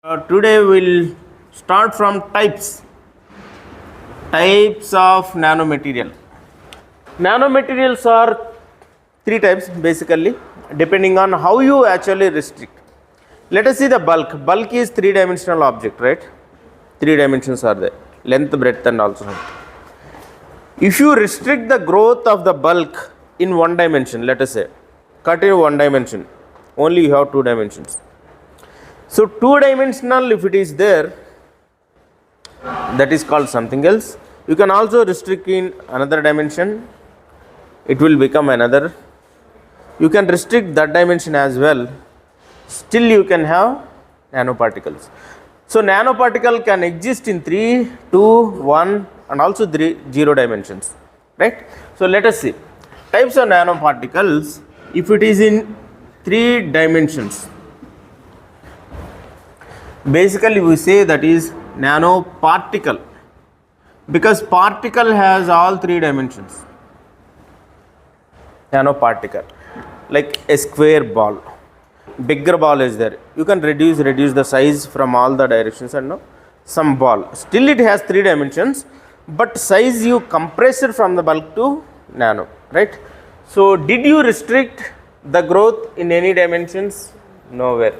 Today we'll start from types of nanomaterial. Nanomaterials are three types basically, depending on how you actually restrict. Let us see the bulk. Bulk is three-dimensional object, right? Three dimensions are there: length, breadth, and also height. If you restrict the growth of the bulk in one dimension, let us say, cut in one dimension, only you have two dimensions. So two-dimensional, if it is there, that is called something else. You can also restrict in another dimension, it will become another. You can restrict that dimension as well, still you can have nanoparticles. So nanoparticle can exist in 3, 2, 1 and also 0 dimensions, right? So let us see types of nanoparticles. If it is in 3 dimensions, basically we say that is nanoparticle, because particle has all 3 dimensions. Nanoparticle, like a square ball, bigger ball is there, you can reduce the size from all the directions and no, some ball, still it has 3 dimensions, but size you compress it from the bulk to nano, right? So did you restrict the growth in any dimensions? Nowhere.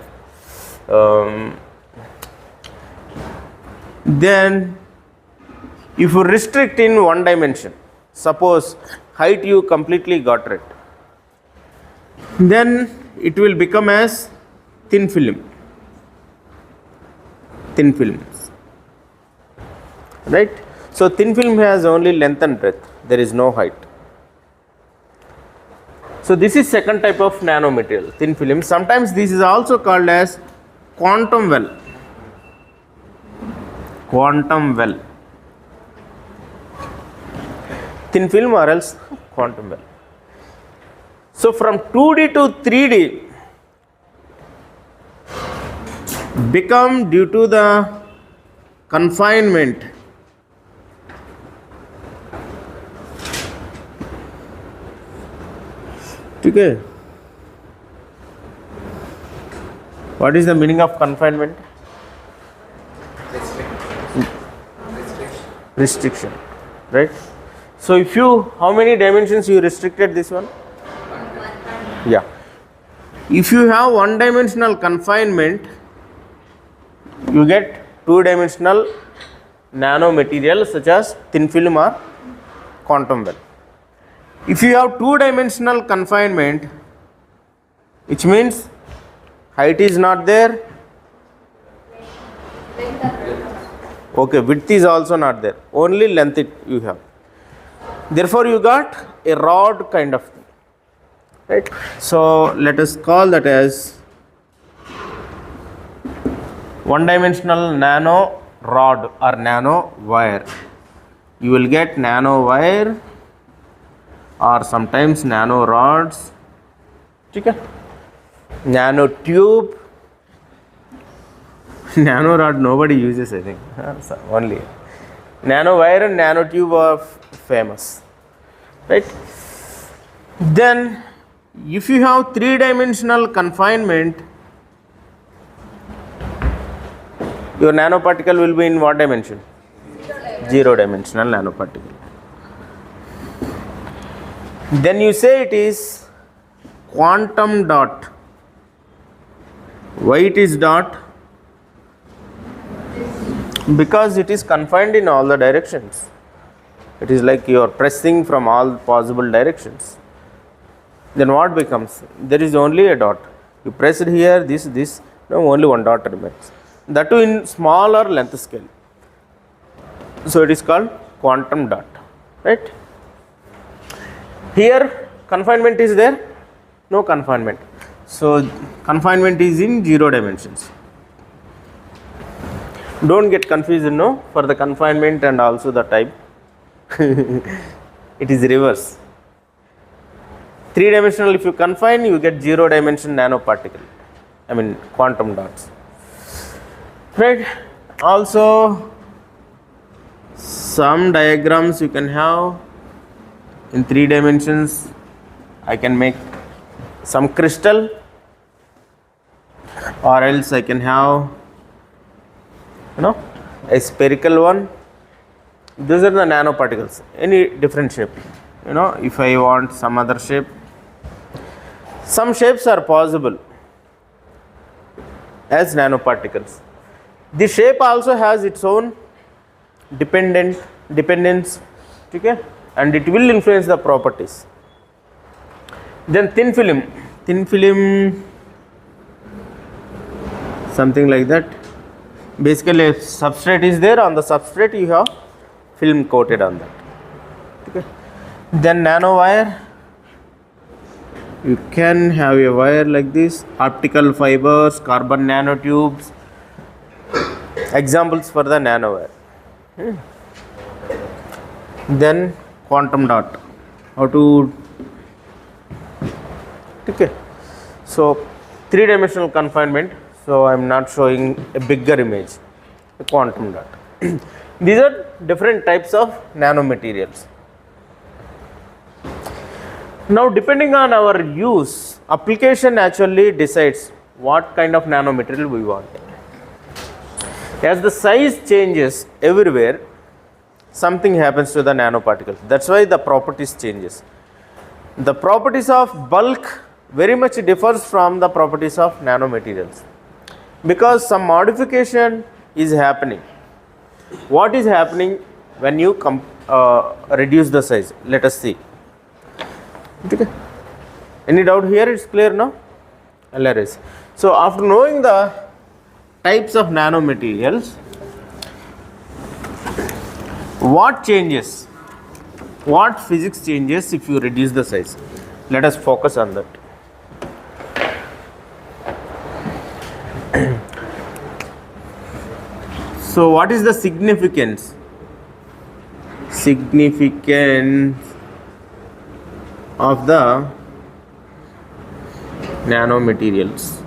Then if you restrict in one dimension, suppose height you completely got right, then it will become as thin films, right? So thin film has only length and breadth, there is no height. So this is second type of nanomaterial, thin film. Sometimes this is also called as quantum well. Thin film or else quantum well. So from 2D to 3D become due to the confinement. Okay. What is the meaning of confinement? Restriction, right? So if you, how many dimensions you restricted this one? Yeah. If you have one dimensional confinement, you get two dimensional nanomaterial such as thin film or quantum well. If you have two dimensional confinement, which means height is not there, okay, width is also not there, only length you have. Therefore you got a rod kind of thing, right? So let us call that as one dimensional nano rod or nano wire. You will get nano wire or sometimes nano rods, okay? Nano tube. Nano rod nobody uses, I think, only nano wire and nano tube are famous, right? Then if you have 3-dimensional confinement, your nanoparticle will be in what dimension? 0-dimensional nanoparticle. Then you say it is quantum dot. Why it is dot? Because it is confined in all the directions. It is like you are pressing from all possible directions. Then what becomes? There is only a dot. You press it here, this, no, only one dot remains. That too in smaller length scale. So it is called quantum dot, right? Here confinement is there? No confinement. So confinement is in 0 dimensions. Don't get confused, no, for the confinement and also the type. It is reverse. 3-dimensional, if you confine, you get 0-dimension nanoparticle, I mean quantum dots, right? Also some diagrams you can have in 3 dimensions. I can make some crystal, or else I can have you know, a spherical one. These are the nanoparticles, any different shape. You know, if I want some other shape, some shapes are possible as nanoparticles. The shape also has its own dependence, okay, and it will influence the properties. Then thin film, something like that. Basically, if substrate is there, on the substrate you have film coated on that. Okay. Then nanowire, you can have a wire like this, optical fibers, carbon nanotubes, examples for the nanowire. Then quantum dot, how to, okay, so three-dimensional confinement, so I am not showing a bigger image, a quantum dot. These are different types of nanomaterials. Now, depending on our use, application actually decides what kind of nanomaterial we want. As the size changes everywhere, something happens to the nanoparticles. That's why the properties changes. The properties of bulk very much differs from the properties of nanomaterials, because some modification is happening. What is happening when you reduce the size? Let us see. Okay. Any doubt here? It's clear now? LRS. So after knowing the types of nanomaterials, what changes? What physics changes if you reduce the size? Let us focus on that. So what is the significance of the nanomaterials?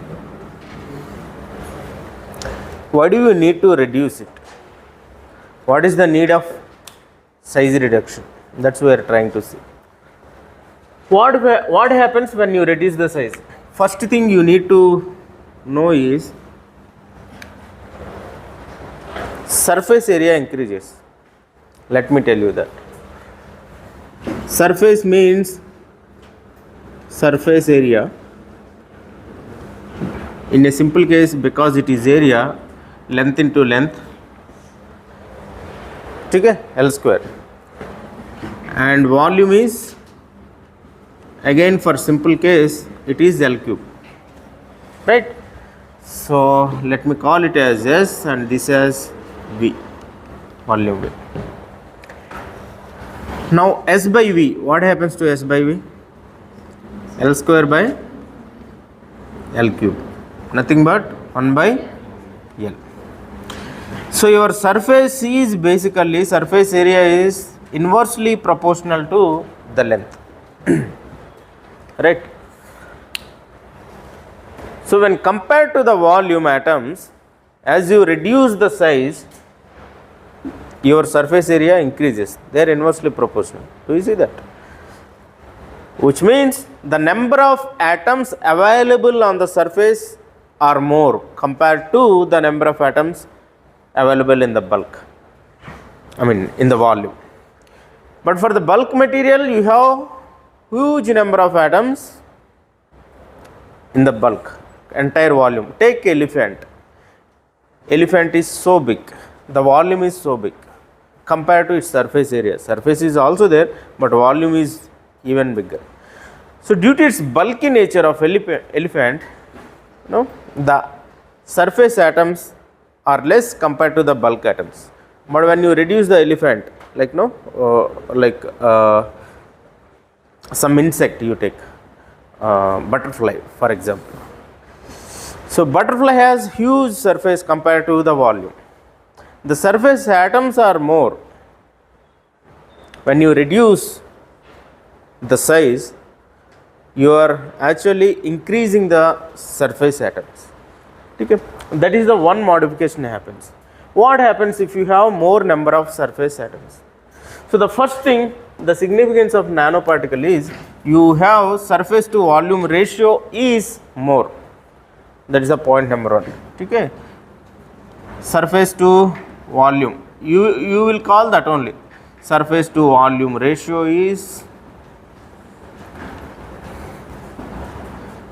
Why do you need to reduce it? What is the need of size reduction? That's what we are trying to see. What happens when you reduce the size? First thing you need to know is surface area increases. Let me tell you that. Surface means surface area. In a simple case, because it is area, length into length, okay, L square. And volume is, again for simple case, it is L cube, right? So let me call it as S and this as V, volume V. Now S by V, what happens to S by V? L square by L cube, nothing but 1 by L. So your surface is basically, surface area is inversely proportional to the length, right? So when compared to the volume atoms, as you reduce the size, your surface area increases. They are inversely proportional. Do you see that? Which means the number of atoms available on the surface are more compared to the number of atoms available in the bulk, in the volume. But for the bulk material, you have huge number of atoms in the bulk, entire volume. Take elephant. Elephant is so big, the volume is so big compared to its surface area. Surface is also there, but volume is even bigger. So due to its bulky nature of elephant, the surface atoms are less compared to the bulk atoms. But when you reduce the elephant, some insect you take, butterfly for example. So butterfly has huge surface compared to the volume. The surface atoms are more. When you reduce the size, you are actually increasing the surface atoms. Okay? That is the one modification happens. What happens if you have more number of surface atoms? So the first thing, the significance of nanoparticle is you have surface to volume ratio is more. That is the point number one. Okay? surface to volume, you will call that only. Surface to volume ratio is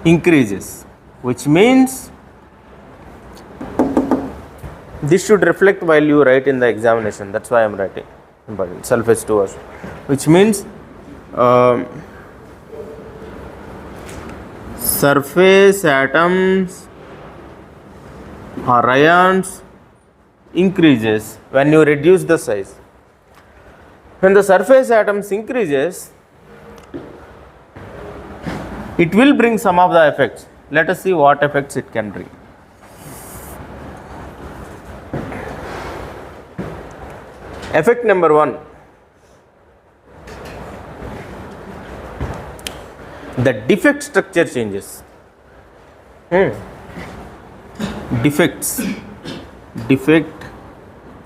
increases, which means this should reflect while you write in the examination. That's why I am writing important surface to us, which means surface atoms or ions increases when you reduce the size. When the surface atoms increases, it will bring some of the effects. Let us see what effects it can bring. Effect number 1, the defect structure changes. Defect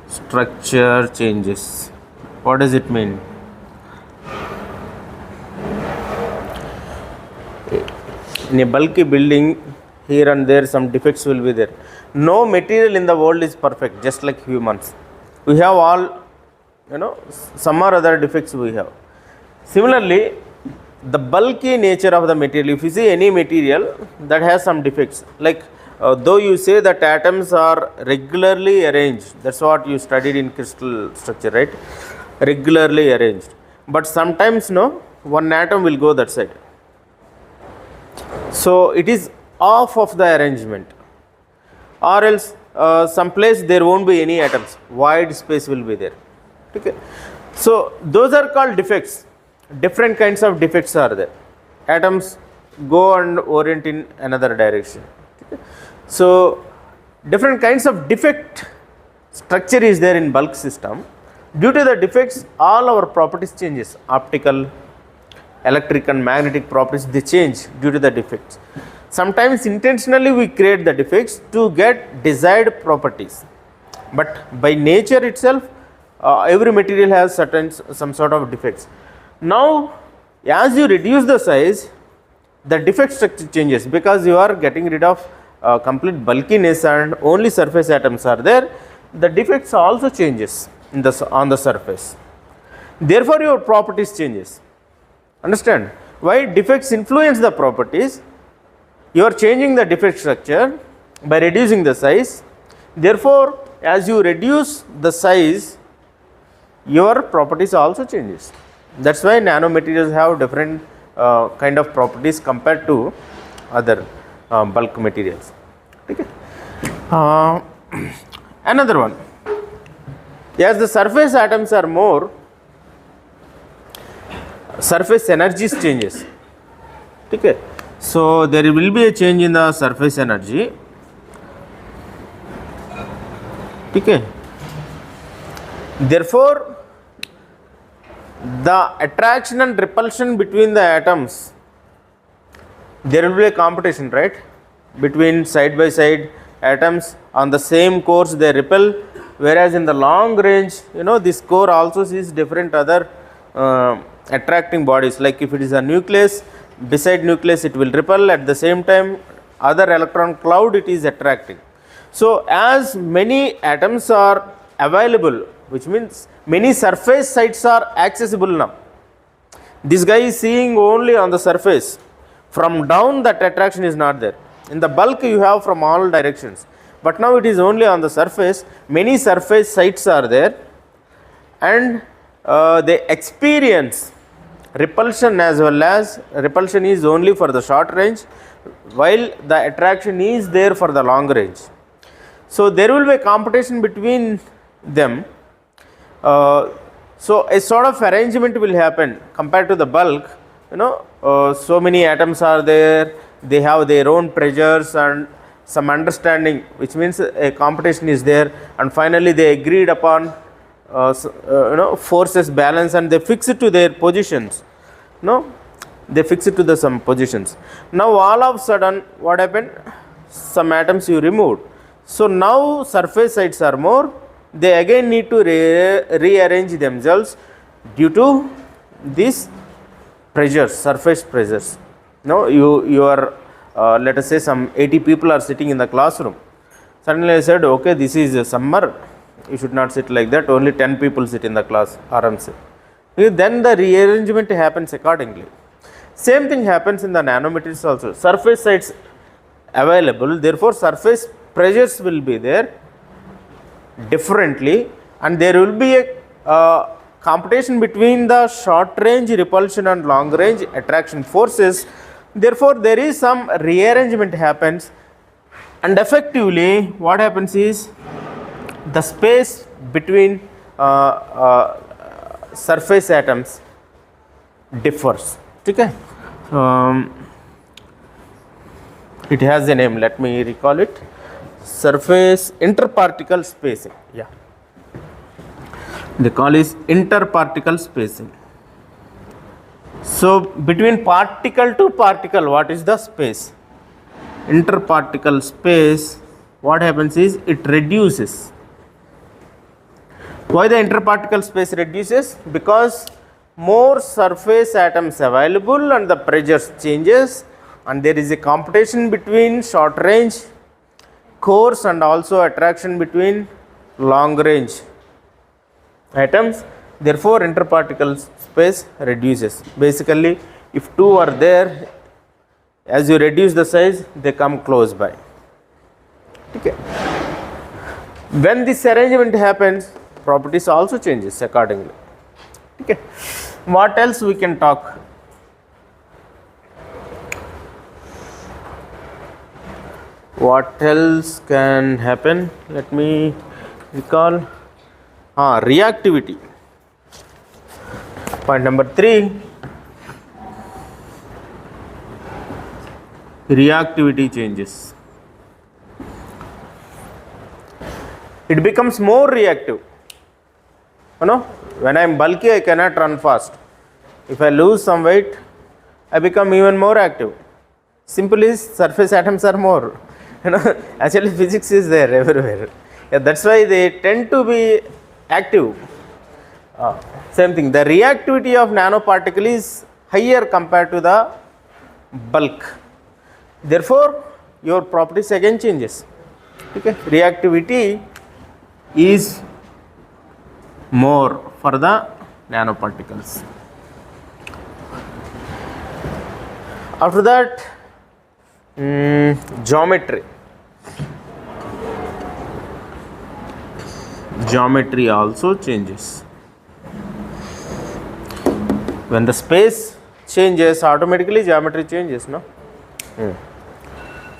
structure changes. What does it mean? In a bulky building, here and there some defects will be there. No material in the world is perfect, just like humans. We have all, some or other defects we have. Similarly, the bulky nature of the material, if you see any material that has some defects, like though you say that atoms are regularly arranged, that's what you studied in crystal structure, right? Regularly arranged, but sometimes one atom will go that side, so it is off of the arrangement, or else some place there won't be any atoms, void space will be there. Okay, so those are called defects. Different kinds of defects are there. Atoms go and orient in another direction. Okay. So different kinds of defect structure is there in bulk system. Due to the defects, all our properties changes. Optical, electric and magnetic properties, they change due to the defects. Sometimes intentionally we create the defects to get desired properties, but by nature itself, every material has some sort of defects. Now, as you reduce the size, the defect structure changes, because you are getting rid of complete bulkiness and only surface atoms are there. The defects also changes on the surface. Therefore, your properties changes. Understand why defects influence the properties? You are changing the defect structure by reducing the size. Therefore, as you reduce the size, your properties also changes. That's why nanomaterials have different kind of properties compared to other bulk materials. Okay. Another one, as the surface atoms are more, surface energies changes. Okay. So there will be a change in the surface energy. Okay. Therefore, the attraction and repulsion between the atoms, there will be a competition, right? Between side by side atoms on the same course they repel, whereas in the long range, this core also sees different other attracting bodies. Like if it is a nucleus, beside nucleus it will repel, at the same time other electron cloud it is attracting. So as many atoms are available, which means many surface sites are accessible now. This guy is seeing only on the surface. From down, that attraction is not there. In the bulk you have from all directions, but now it is only on the surface. Many surface sites are there, and they experience repulsion, as well as repulsion is only for the short range, while the attraction is there for the long range. So there will be a competition between them. So a sort of arrangement will happen compared to the bulk. So many atoms are there, they have their own pressures and some understanding, which means a competition is there, and finally they agreed upon forces balance, and they fix it to their positions. They fix it to some positions. Now all of a sudden what happened? Some atoms you removed. So now surface sites are more. They again need to rearrange themselves due to these pressures, surface pressures. You are let us say some 80 people are sitting in the classroom. Suddenly I said, okay, this is summer, you should not sit like that, only 10 people sit in the class, RMC. Then the rearrangement happens accordingly. Same thing happens in the nanomaterials also. Surface sites available, therefore surface pressures will be there differently, and there will be a competition between the short range repulsion and long range attraction forces. Therefore there is some rearrangement happens, and effectively what happens is the space between surface atoms differs. Okay. It has a name, let me recall it. Surface interparticle spacing. Yeah, they call it interparticle spacing. So between particle to particle, what is the space? Interparticle space, what happens is it reduces. Why the interparticle space reduces? Because more surface atoms available and the pressures changes, and there is a competition between short range cores and also attraction between long range atoms. Therefore interparticle space reduces. Basically if two are there, as you reduce the size they come close by. Okay. When this arrangement happens, properties also changes accordingly. Okay. What else we can talk? What else can happen? Let me recall. Reactivity. Point number 3. Reactivity changes. It becomes more reactive. You know, when I am bulky, I cannot run fast. If I lose some weight, I become even more active. Simple is surface atoms are more. You know, actually physics is there everywhere. Yeah, that's why they tend to be active. Same thing, the reactivity of nanoparticle is higher compared to the bulk. Therefore, your properties again changes. Okay, reactivity is more for the nanoparticles. After that, geometry. Geometry also changes. When the space changes, automatically geometry changes, no?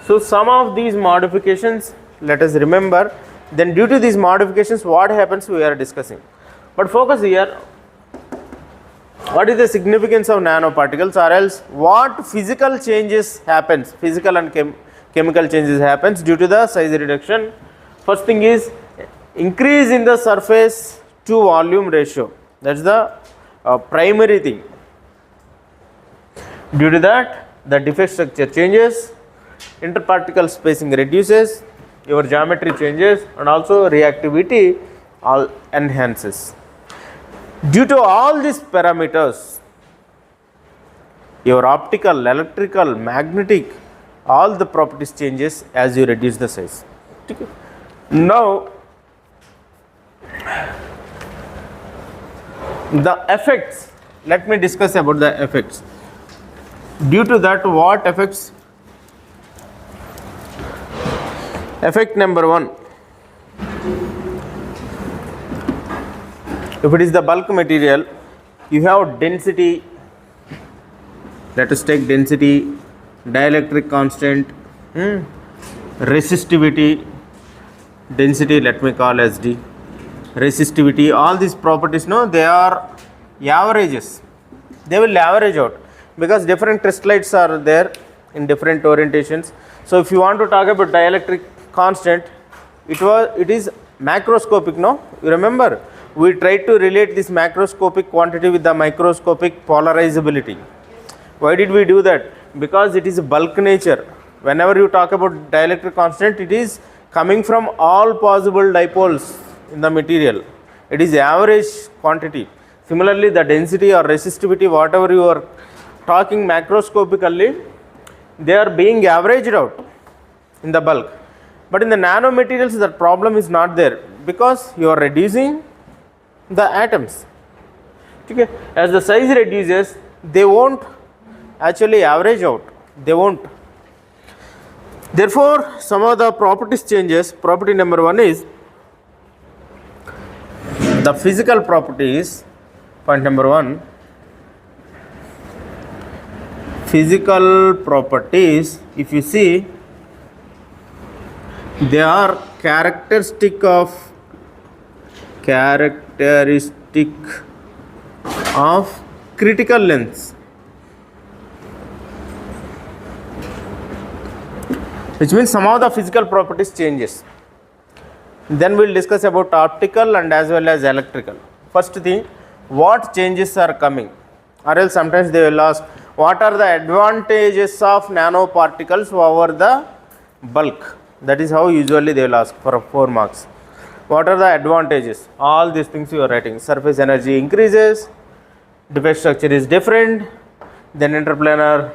So some of these modifications, let us remember. Then due to these modifications, what happens we are discussing. But focus here, what is the significance of nanoparticles, or else what physical changes happens, physical and chemical changes happens due to the size reduction. First thing is increase in the surface to volume ratio. That's the primary thing. Due to that, the defect structure changes, interparticle spacing reduces, your geometry changes, and also reactivity all enhances. Due to all these parameters, your optical, electrical, magnetic, all the properties changes as you reduce the size. Okay. Now the effects, let me discuss about the effects. Due to that, what effects? Effect number 1, if it is the bulk material, you have density. Let us take density, dielectric constant, resistivity, density let me call as D, resistivity, all these properties, no, they are averages. They will average out because different crystallites are there in different orientations. So if you want to talk about dielectric constant, it is macroscopic, no? You remember we tried to relate this macroscopic quantity with the microscopic polarizability. Why did we do that? Because it is bulk nature. Whenever you talk about dielectric constant, it is coming from all possible dipoles in the material. It is average quantity. Similarly, the density or resistivity, whatever you are talking macroscopically, they are being averaged out in the bulk. But in the nanomaterials, that problem is not there because you are reducing the atoms. Okay. As the size reduces, they won't actually average out. They won't. Therefore, some of the properties changes. Property number 1 is the physical properties. Point number 1. Physical properties, if you see, they are characteristic of critical lengths, which means some of the physical properties changes. Then we will discuss about optical and as well as electrical. First thing, what changes are coming, or else sometimes they will ask, what are the advantages of nanoparticles over the bulk? That is how usually they will ask for 4 marks. What are the advantages? All these things you are writing. Surface energy increases, defect structure is different, then interplanar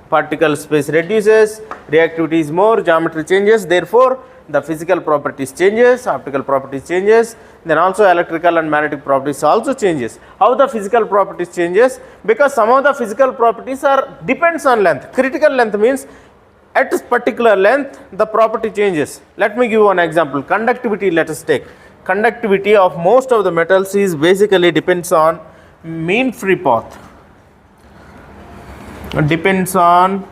particle space reduces, reactivity is more, geometry changes, therefore the physical properties changes, optical properties changes, then also electrical and magnetic properties also changes. How the physical properties changes? Because some of the physical properties are depends on length. Critical length means at this particular length the property changes. Let me give you one example. Conductivity, let us take. Conductivity of most of the metals is basically depends on mean free path. Depends on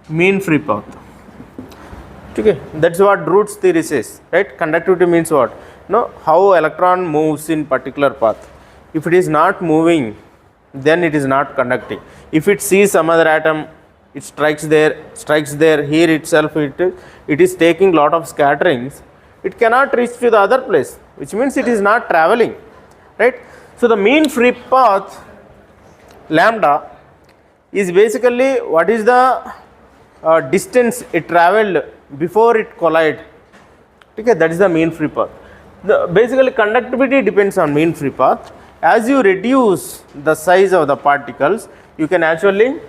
mean free path. Okay, that's what Roots theory says, right? Conductivity means what? No, how electron moves in particular path. If it is not moving, then it is not conducting. If it sees some other atom, it strikes there, here itself it is taking lot of scatterings, it cannot reach to the other place, which means it is not traveling, right? So the mean free path lambda is basically what is the distance it traveled before it collide. Okay, that is the mean free path. Basically conductivity depends on mean free path. As you reduce the size of the particles, you can actually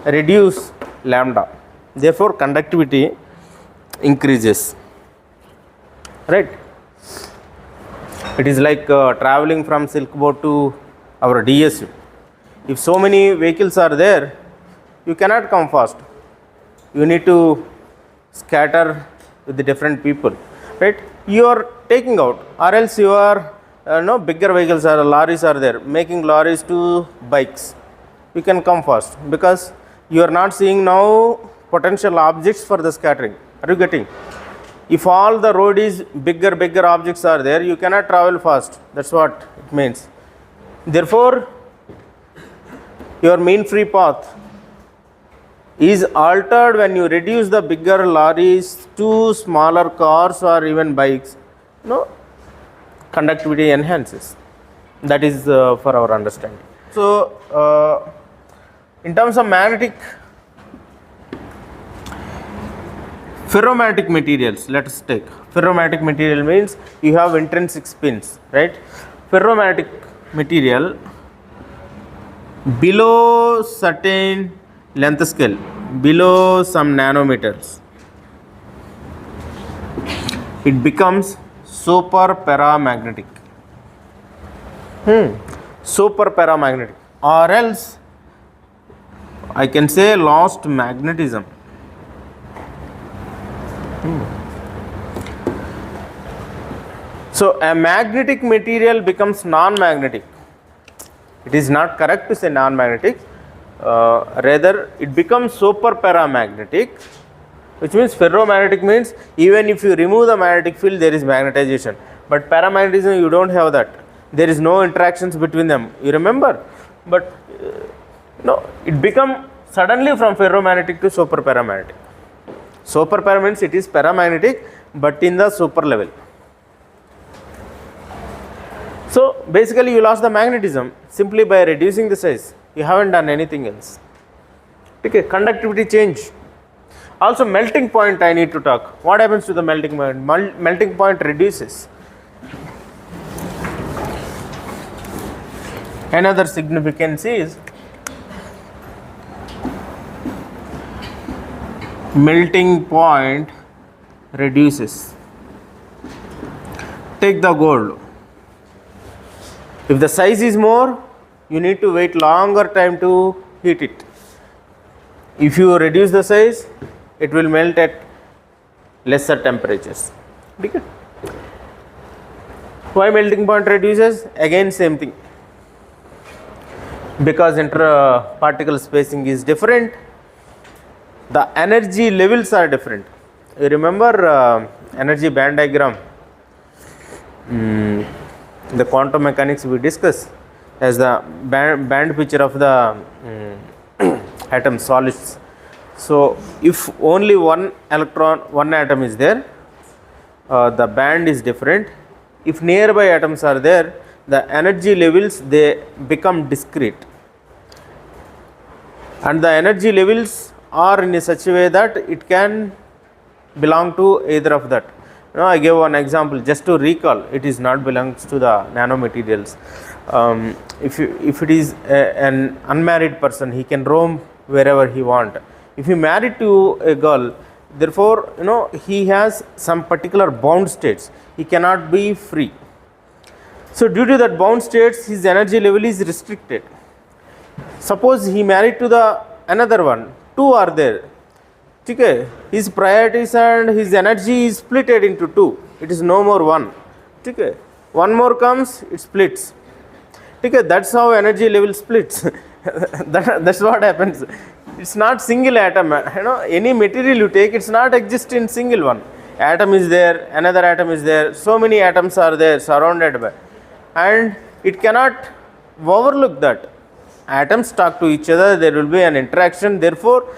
reduce lambda. Therefore conductivity increases, right? It is like traveling from silk board to our DSU. If so many vehicles are there, you cannot come fast. You need to scatter with the different people, right? You are taking out, or else you are bigger vehicles or lorries are there, making lorries to bikes. You can come fast because you are not seeing now potential objects for the scattering. Are you getting? If all the road is bigger objects are there, you cannot travel fast. That's what it means. Therefore, your mean free path is altered when you reduce the bigger lorries to smaller cars or even bikes. No, conductivity enhances. That is for our understanding. So, in terms of ferromagnetic materials, let us take. Ferromagnetic material means you have intrinsic spins, right? Ferromagnetic material below certain length scale, below some nanometers, it becomes super paramagnetic. Super paramagnetic, or else I can say lost magnetism. So a magnetic material becomes non-magnetic. It is not correct to say non-magnetic. Rather it becomes super paramagnetic, which means ferromagnetic means even if you remove the magnetic field there is magnetization, but paramagnetism you don't have that. There is no interactions between them, you remember, but no, it become suddenly from ferromagnetic to super paramagnetic. Super para means it is paramagnetic but in the super level. So basically you lost the magnetism simply by reducing the size. You haven't done anything else. Okay, conductivity change. Also melting point I need to talk. What happens to the melting point? Melting point reduces. Another significance is melting point reduces. Take the gold. If the size is more, you need to wait longer time to heat it. If you reduce the size, it will melt at lesser temperatures. Okay? Why melting point reduces? Again same thing. Because inter-particle spacing is different, the energy levels are different. You remember energy band diagram? The quantum mechanics we discussed as the band picture of the atom solids. So if only one atom is there, the band is different. If nearby atoms are there, the energy levels, they become discrete, and the energy levels are in a such a way that it can belong to either of that. Now I gave one example just to recall. It is not belongs to the nanomaterials. If it is an unmarried person, he can roam wherever he want. If he married to a girl, therefore he has some particular bound states. He cannot be free. So due to that bound states, his energy level is restricted. Suppose he married to the another one, two are there. Okay, his priorities and his energy is split into two. It is no more one. Okay, one more comes, it splits. Okay, that's how energy level splits. That's what happens. It's not single atom. Any material you take, it's not exist in single one. Atom is there, another atom is there. So many atoms are there surrounded by, and it cannot overlook that. Atoms talk to each other. There will be an interaction. Therefore,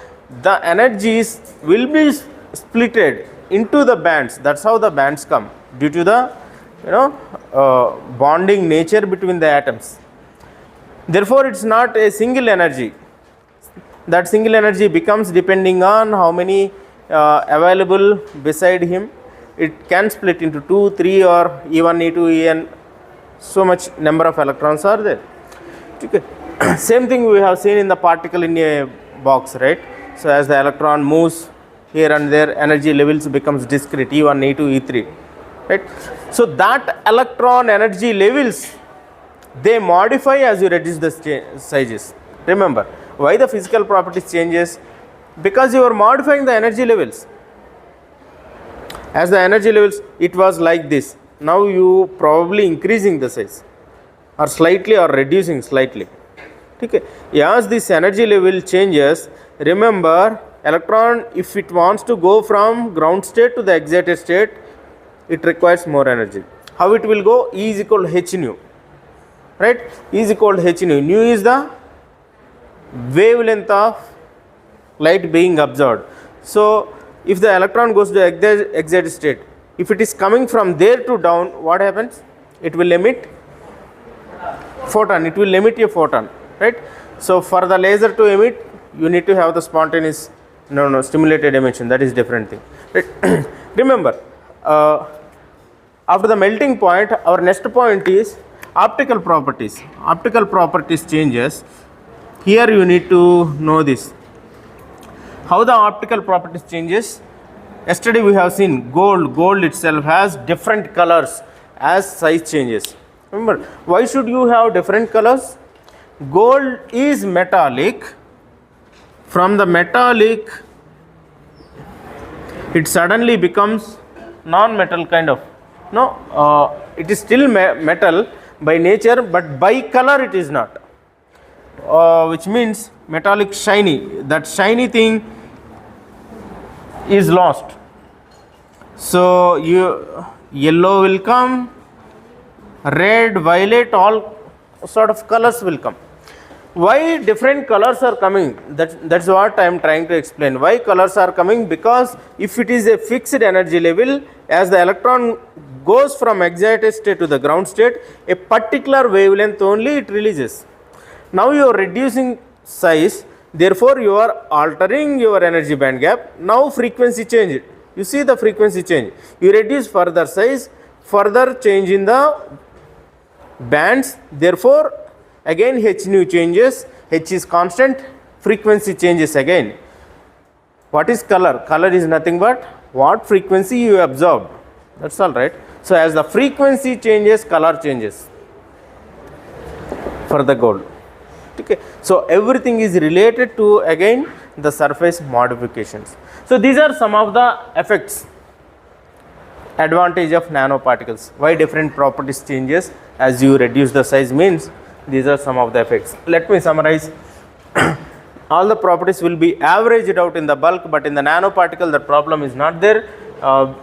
the energies will be splitted into the bands. That's how the bands come, due to the bonding nature between the atoms. Therefore, it's not a single energy. That single energy becomes depending on how many available beside him. It can split into 2, 3 or E1, E2, En. So much number of electrons are there. Okay. Same thing we have seen in the particle in a box, right? So as the electron moves here and there, energy levels becomes discrete, E1, E2, E3, right? So that electron energy levels, they modify as you reduce the sizes. Remember, why the physical properties changes? Because you are modifying the energy levels. As the energy levels, it was like this. Now you probably increasing the size, or slightly, or reducing slightly. Okay. As this energy level changes, remember, electron, if it wants to go from ground state to the excited state, it requires more energy. How it will go? E is equal to h nu, right? E is equal to h nu. Nu is the wavelength of light being observed. So if the electron goes to excited state, if it is coming from there to down, what happens? It will emit photon. It will emit a photon, right? So for the laser to emit, you need to have the spontaneous stimulated emission. That is different thing, right? Remember, after the melting point, our next point is optical properties. Optical properties changes. Here you need to know this. How the optical properties changes? Yesterday we have seen gold. Gold itself has different colors as size changes. Remember, why should you have different colors? Gold is metallic. From the metallic, it suddenly becomes non-metal kind of. No, it is still metal by nature, but by color it is not. Which means metallic shiny. That shiny thing is lost. So yellow will come, red, violet, all sort of colors will come. Why different colors are coming? That's what I am trying to explain. Why colors are coming? Because if it is a fixed energy level, as the electron goes from excited state to the ground state, a particular wavelength only it releases. Now you are reducing size, therefore you are altering your energy band gap. Now frequency change. You see the frequency change. You reduce further size, further change in the bands, therefore again h nu changes. H is constant, frequency changes again. What is color? Color is nothing but what frequency you absorbed. That's all, right? So as the frequency changes, color changes for the gold. Okay, so everything is related to again the surface modifications. So these are some of the effects, advantage of nanoparticles, why different properties changes as you reduce the size means these are some of the effects. Let me summarize. All the properties will be averaged out in the bulk, but in the nanoparticle the problem is not there.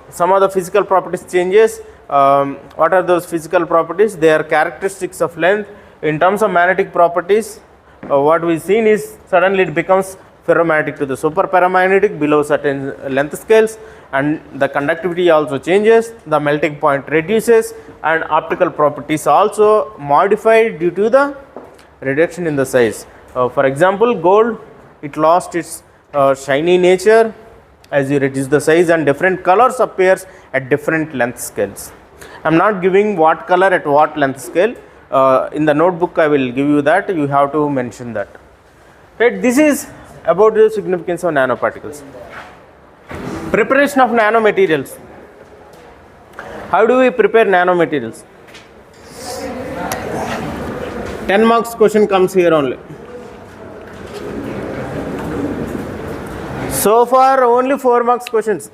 Some of the physical properties changes. What are those physical properties? They are characteristics of length. In terms of magnetic properties, what we seen is suddenly it becomes ferromagnetic to the superparamagnetic below certain length scales, and the conductivity also changes, the melting point reduces, and optical properties also modified due to the reduction in the size. For example, gold, it lost its shiny nature as you reduce the size, and different colors appears at different length scales. I am not giving what color at what length scale. In the notebook I will give you that, you have to mention that. Right, this is about the significance of nanoparticles. Preparation of nanomaterials. How do we prepare nanomaterials? 10 marks question comes here only. So far only 4 marks questions.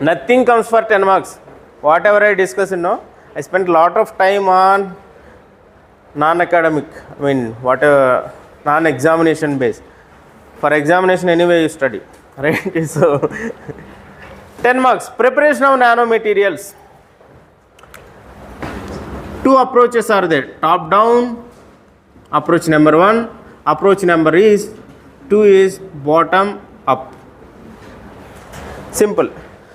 Nothing comes for 10 marks. Whatever I discuss, I spent a lot of time on non-academic, whatever, non-examination based. For examination anyway you study, right? So 10 marks. Preparation of nanomaterials. 2 approaches are there. Top down, approach number 1. Approach number 2 is bottom up. Simple.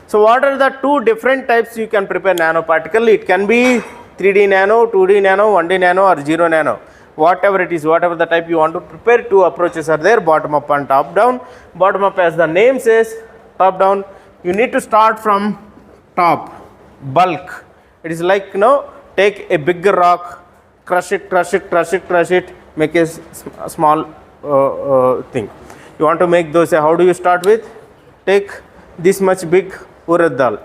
So what are the 2 different types you can prepare nanoparticle? It can be 3D nano, 2D nano, 1D nano or 0 nano. Whatever it is, whatever the type you want to prepare, 2 approaches are there, bottom up and top down. Bottom up, as the name says, top down, you need to start from top, bulk. It is like, take a bigger rock, crush it, make a small thing. You want to make those, how do you start with? Take this much big urad dal,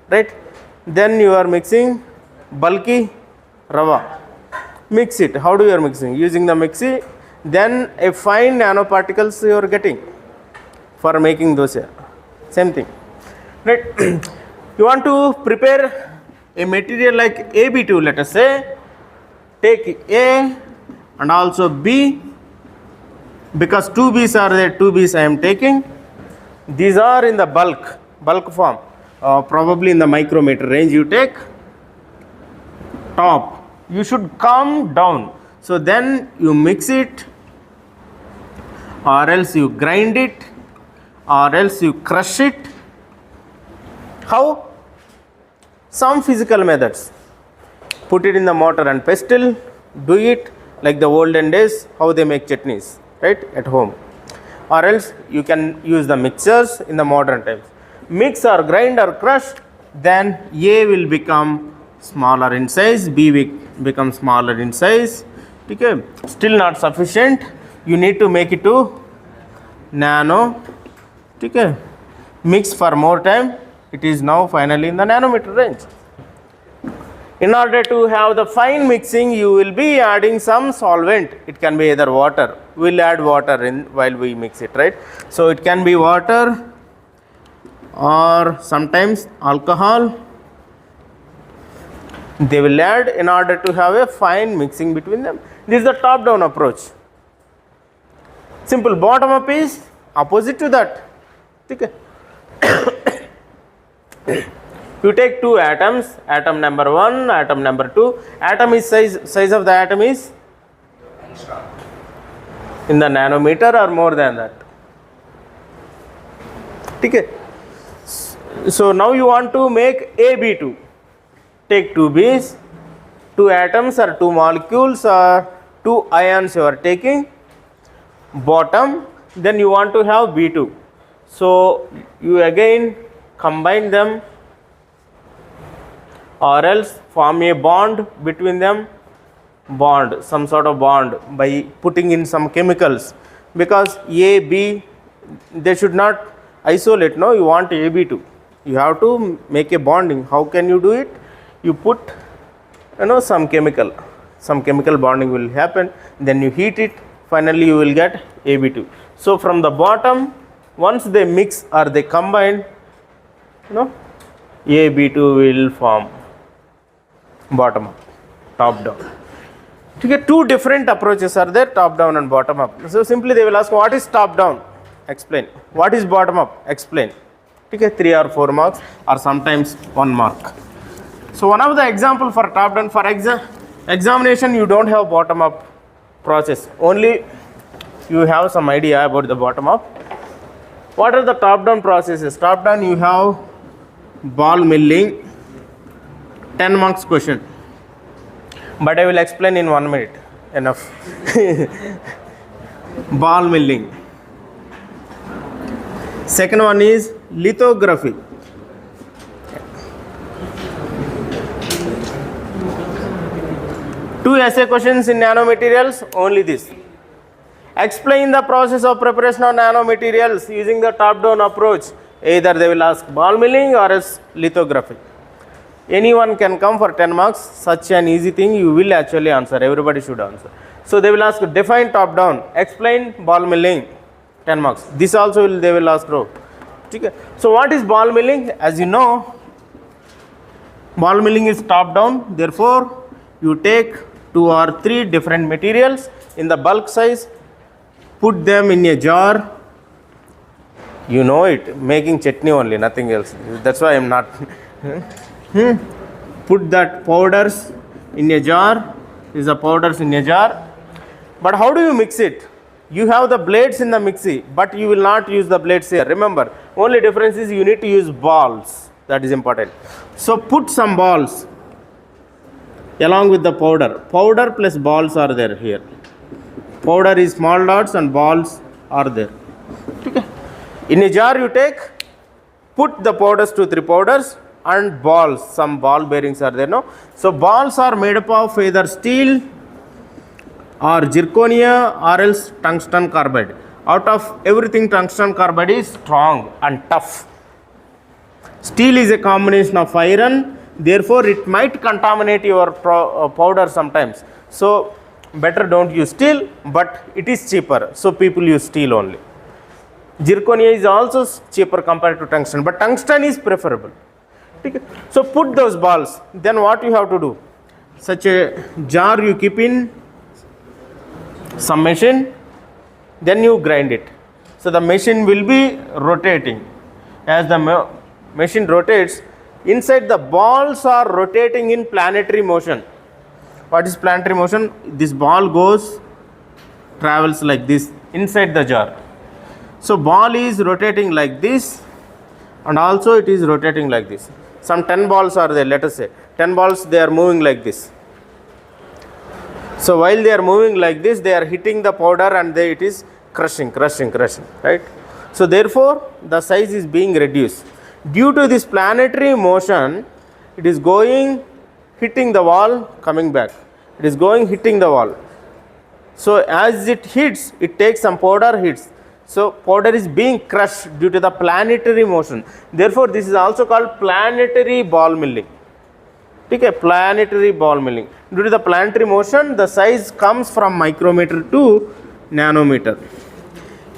right? Then you are mixing bulky rava. Mix it. How do you are mixing? Using the mixie. Then a fine nanoparticles you are getting for making those. Same thing, right? You want to prepare a material like AB2, let us say. Take A and also B, because 2 B's are there, 2 B's I am taking. These are in the bulk form, probably in the micrometer range. You take top, you should come down. So then you mix it, or else you grind it, or else you crush it. How? Some physical methods. Put it in the mortar and pestle, do it like the olden days, how they make chutneys, right, at home. Or else you can use the mixers in the modern times. Mix or grind or crush, then A will become smaller in size, B will become smaller in size. Okay, still not sufficient. You need to make it to nano. Okay, mix for more time. It is now finally in the nanometer range. In order to have the fine mixing, you will be adding some solvent. It can be either water. We will add water in while we mix it, right? So it can be water or sometimes alcohol. They will add in order to have a fine mixing between them. This is the top down approach. Simple. Bottom up is opposite to that. Okay. You take 2 atoms, atom number 1, atom number 2. Atom is size of the atom is in the nanometer or more than that. Okay. So now you want to make AB2. Take 2 B's, 2 atoms or 2 molecules or 2 ions you are taking, bottom, then you want to have B2. So you again combine them or else form a bond between them, some sort of bond by putting in some chemicals, because A, B they should not isolate. No, you want AB2. You have to make a bonding. How can you do it? You put, some chemical bonding will happen. Then you heat it. Finally, you will get AB2. So from the bottom, once they mix or they combine, AB2 will form bottom up, top down. Okay, two different approaches are there, top down and bottom up. So simply they will ask, what is top down? Explain. What is bottom up? Explain. Okay, 3 or 4 marks or sometimes 1 mark. So one of the example for top down, for examination you don't have bottom up process. Only you have some idea about the bottom up. What are the top down processes? Top down you have ball milling, 10 marks question. But I will explain in 1 minute. Enough. Ball milling. Second one is lithography. Two essay questions in nanomaterials, only this. Explain the process of preparation of nanomaterials using the top-down approach. Either they will ask ball milling or else lithography. Anyone can come for 10 marks. Such an easy thing you will actually answer. Everybody should answer. So they will ask define top-down. Explain ball milling. 10 marks. This also they will ask row. Okay. So what is ball milling? As you know, ball milling is top-down. Therefore, you take 2 or 3 different materials in the bulk size, put them in a jar. You know it, making chutney only, nothing else. That's why I am not. Put that powders in a jar. These are powders in a jar. But how do you mix it? You have the blades in the mixie, but you will not use the blades here. Remember, only difference is you need to use balls. That is important. So put some balls along with the powder. Powder plus balls are there here. Powder is small dots and balls are there. Okay. In a jar you take, put the powders, 2-3 powders and balls. Some ball bearings are there, no? So balls are made up of either steel or zirconia or else tungsten carbide. Out of everything, tungsten carbide is strong and tough. Steel is a combination of iron. Therefore, it might contaminate your powder sometimes. So, better don't use steel, but it is cheaper. So, people use steel only. Zirconia is also cheaper compared to tungsten, but tungsten is preferable. Okay. So, put those balls. Then what you have to do? Such a jar you keep in some machine, then you grind it. So, the machine will be rotating. As the machine rotates, inside the balls are rotating in planetary motion. What is planetary motion? This ball travels like this inside the jar. So ball is rotating like this and also it is rotating like this. Some 10 balls are there, let us say. 10 balls, they are moving like this. So while they are moving like this, they are hitting the powder and it is crushing, right? So therefore, the size is being reduced. Due to this planetary motion, it is going, hitting the wall, coming back. It is going, hitting the wall. So as it hits, it takes some powder, hits. So powder is being crushed due to the planetary motion. Therefore, this is also called planetary ball milling. Okay, planetary ball milling. Due to the planetary motion, the size comes from micrometer to nanometer.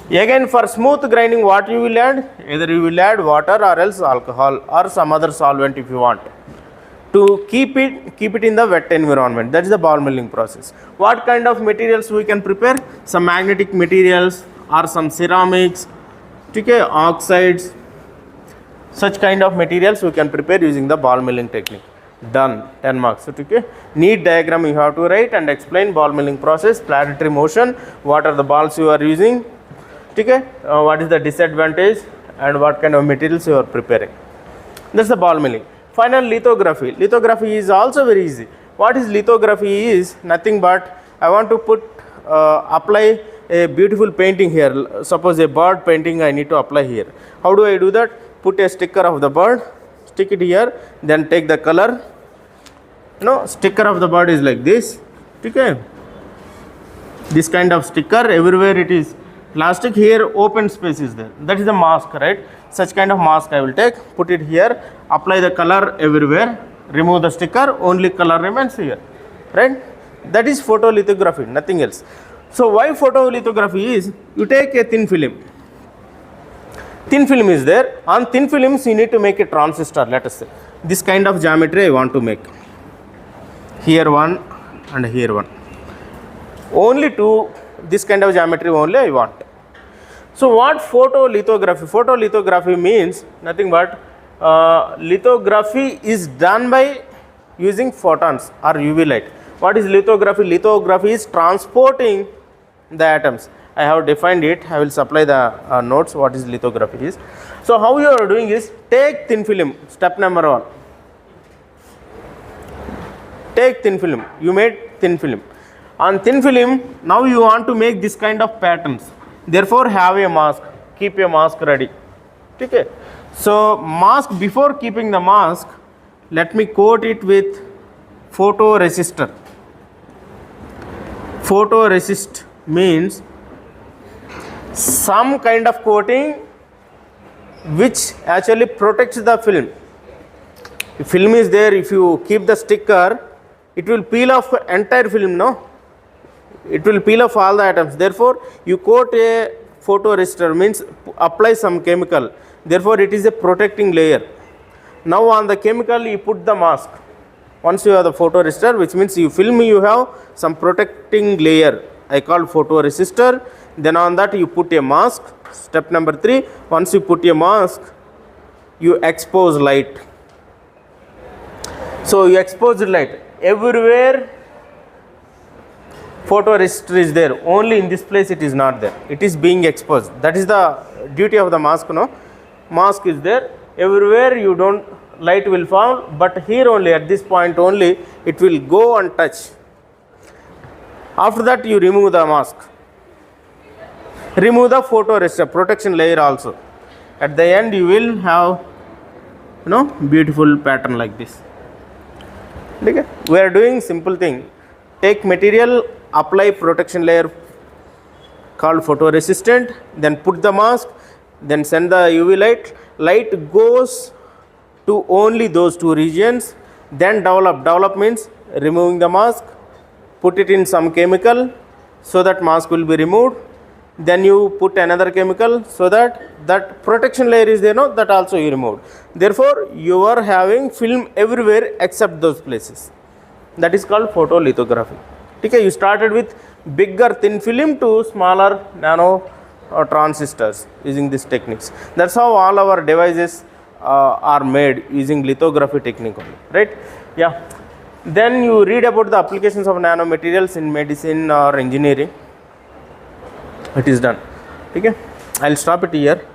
Again, for smooth grinding, what you will add? Either you will add water or else alcohol or some other solvent if you want, to keep it in the wet environment. That is the ball milling process. What kind of materials we can prepare? Some magnetic materials or some ceramics, okay, oxides. Such kind of materials we can prepare using the ball milling technique. Done. 10 marks. Okay. Neat diagram you have to write and explain ball milling process, planetary motion, what are the balls you are using. Okay, what is the disadvantage and what kind of materials you are preparing. That's the ball milling. Final, lithography. Lithography is also very easy. What is lithography is nothing but I want to apply a beautiful painting here. Suppose a bird painting I need to apply here. How do I do that? Put a sticker of the bird, stick it here, then take the color. Sticker of the bird is like this. Okay. This kind of sticker, everywhere it is Plastic here, open space is there. That is the mask, right? Such kind of mask I will take, put it here, apply the color everywhere, remove the sticker, only color remains here, right? That is photolithography, nothing else. So why photolithography is, you take a thin film. Thin film is there. On thin films, you need to make a transistor, let us say. This kind of geometry I want to make. Here one and here one. Only two, this kind of geometry only I want. So what photolithography? Photolithography means nothing but lithography is done by using photons or UV light. What is lithography? Lithography is transporting the atoms. I have defined it. I will supply the notes what is lithography is. So how you are doing is, take thin film, step number 1. Take thin film. You made thin film. On thin film, now you want to make this kind of patterns. Therefore, have a mask. Keep a mask ready. Okay. So mask, before keeping the mask, let me coat it with photoresistor. Photoresist means some kind of coating which actually protects the film. If film is there, if you keep the sticker, it will peel off entire film, no? It will peel off all the atoms. Therefore, you coat a photoresistor, means apply some chemical. Therefore, it is a protecting layer. Now on the chemical, you put the mask. Once you have the photoresistor, which means you film, you have some protecting layer. I call photoresistor. Then on that you put a mask. Step number 3, once you put a mask, you expose light. So you expose light. Everywhere photoresistor is there, only in this place it is not there. It is being exposed. That is the duty of the mask, no? Mask is there. Everywhere you don't, light will fall, but here only, at this point only, it will go and touch. After that you remove the mask. Remove the photoresistor, protection layer also. At the end you will have, beautiful pattern like this. Okay? We are doing simple thing. Take material, apply protection layer called photoresistant, then put the mask, then send the UV light. Light goes to only those two regions, then develop. Develop means removing the mask, put it in some chemical so that mask will be removed. Then you put another chemical so that that protection layer is there, no? That also you removed. Therefore, you are having film everywhere except those places. That is called photolithography. Okay, you started with bigger thin film to smaller nano transistors using these techniques. That's how all our devices are made using lithography technique only, right? Yeah. Then you read about the applications of nanomaterials in medicine or engineering. It is done. Okay, I'll stop it here.